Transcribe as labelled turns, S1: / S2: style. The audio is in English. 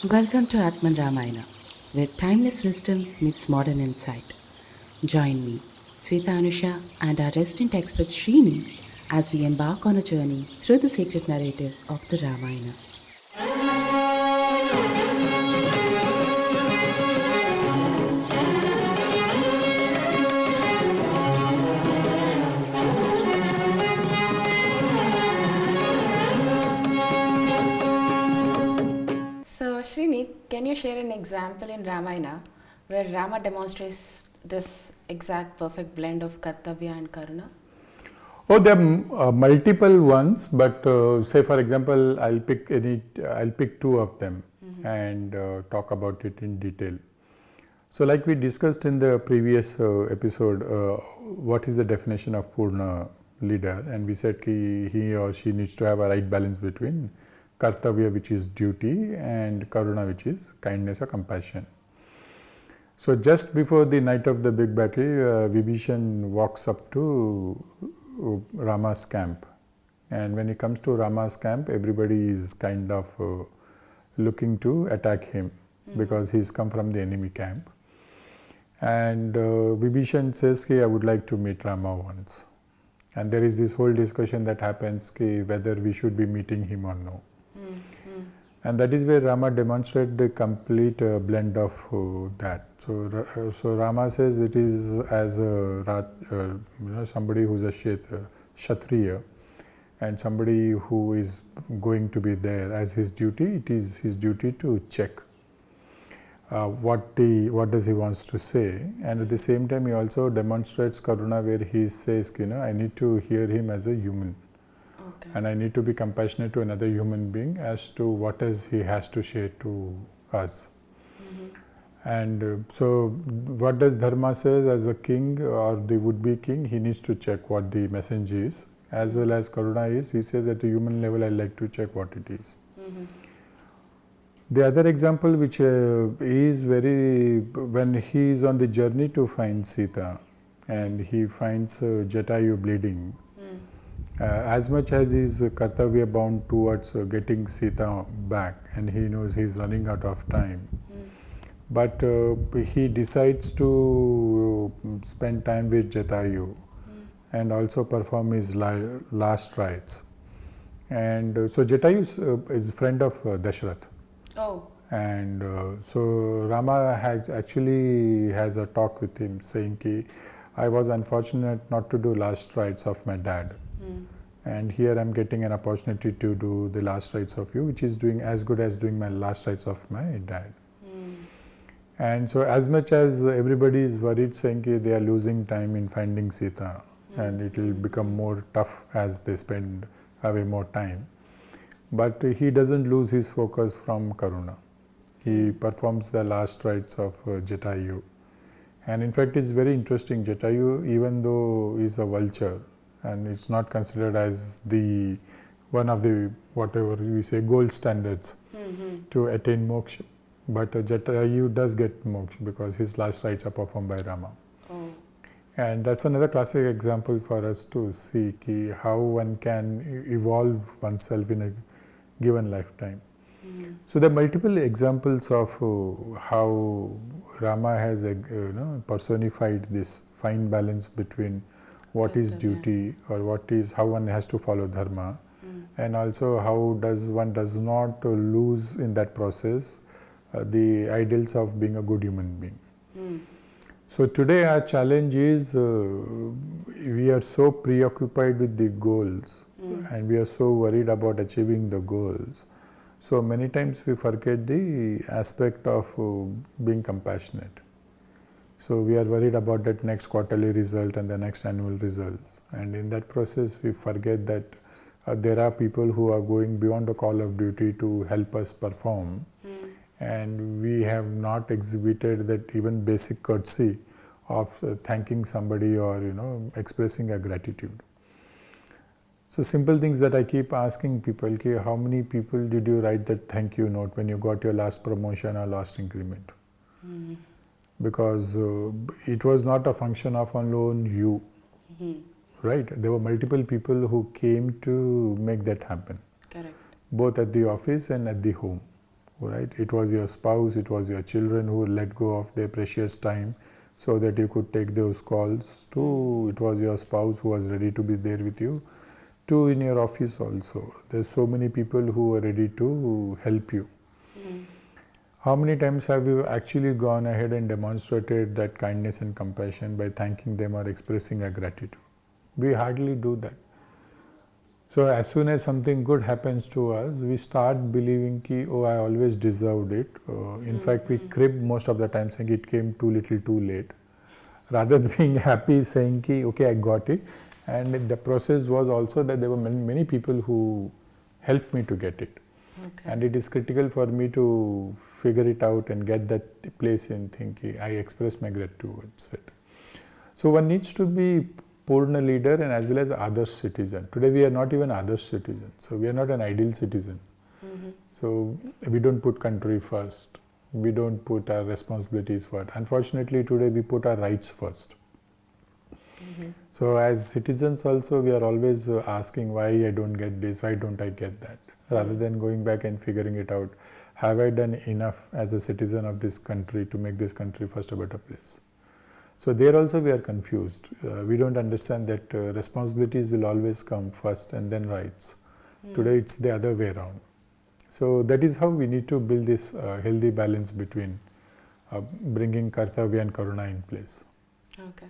S1: Welcome to Atmanramayana, where timeless wisdom meets modern insight. Join me, Svetanusha, and our resident expert Srini as we embark on a journey through the sacred narrative of the Ramayana. So, Srini, can you share an example in Ramayana where Rama demonstrates this exact perfect blend of Kartavya and Karuna?
S2: Oh, there are multiple ones, but say for example, I'll pick two of them and talk about it in detail. So, like we discussed in the previous episode, what is the definition of Purna leader? And we said he or she needs to have a right balance between Kartavya, which is duty, and Karuna, which is kindness or compassion. So, just before the night of the big battle, Vibhishan walks up to Rama's camp, and when he comes to Rama's camp, everybody is kind of looking to attack him because he's come from the enemy camp. And Vibhishan says, I would like to meet Rama once. And there is this whole discussion that happens whether we should be meeting him or no. And that is where Rama demonstrates the complete blend of that. So Rama says it is as somebody who is a Kshatriya and somebody who is going to be there as his duty. It is his duty to check what does he wants to say, and at the same time he also demonstrates Karuna where he says, I need to hear him as a human. Okay. And I need to be compassionate to another human being as to what he has to share to us. And so what does Dharma says as a king or the would-be king, he needs to check what the message is, as well as Karuna is, he says at a human level I like to check what it is. The other example which is when he is on the journey to find Sita and he finds Jatayu bleeding, as much as he is Kartavya bound towards getting Sita back and he knows he is running out of time, but he decides to spend time with Jatayu and also perform his last rites. And so Jatayu is a friend of Dashrath.
S1: Oh.
S2: And so Rama has a talk with him saying I was unfortunate not to do last rites of my dad. And here I'm getting an opportunity to do the last rites of you, which is doing as good as doing my last rites of my dad. And so as much as everybody is worried saying they are losing time in finding Sita and it will become more tough as they spend away more time, but he doesn't lose his focus from Karuna. He performs the last rites of Jatayu. And in fact it's very interesting, Jatayu, even though is a vulture and it's not considered as the one of the whatever we say gold standards to attain moksha, but Jatayu does get moksha because his last rites are performed by Rama. And that's another classic example for us to see how one can evolve oneself in a given lifetime. So there are multiple examples of how Rama has personified this fine balance between what is duty or how one has to follow dharma, and also how one does not lose in that process the ideals of being a good human being. So today our challenge is we are so preoccupied with the goals and we are so worried about achieving the goals. So many times we forget the aspect of being compassionate. So we are worried about that next quarterly result and the next annual results. And in that process we forget that there are people who are going beyond the call of duty to help us perform. And we have not exhibited that even basic courtesy of thanking somebody or expressing a gratitude. So simple things that I keep asking people, how many people did you write that thank you note when you got your last promotion or last increment? Because it was not a function of alone you, right? There were multiple people who came to make that happen.
S1: Correct.
S2: Both at the office and at the home. right? It was your spouse, it was your children who let go of their precious time so that you could take those calls. To it was your spouse who was ready to be there with you. To in your office also, there's so many people who are ready to help you. How many times have you actually gone ahead and demonstrated that kindness and compassion by thanking them or expressing a gratitude? We hardly do that. So as soon as something good happens to us, we start believing ki, oh, I always deserved it. In fact, we crib most of the time saying it came too little too late. Rather than being happy saying ki, okay, I got it. And the process was also that there were many people who helped me to get it.
S1: Okay.
S2: And it is critical for me to figure it out and get that place in thinking, I express my gratitude towards it. So one needs to be Purna leader and as well as Adarsh citizen. Today we are not even Adarsh citizen. So we are not an ideal citizen. So we don't put country first. We don't put our responsibilities first. Unfortunately today we put our rights first. So as citizens also we are always asking why I don't get this, why don't I get that, rather than going back and figuring it out. Have I done enough as a citizen of this country to make this country first a better place? So there also we are confused. We don't understand that responsibilities will always come first and then rights. Today it's the other way around. So that is how we need to build this healthy balance between bringing Kartavya and Karuna in place.
S1: Okay.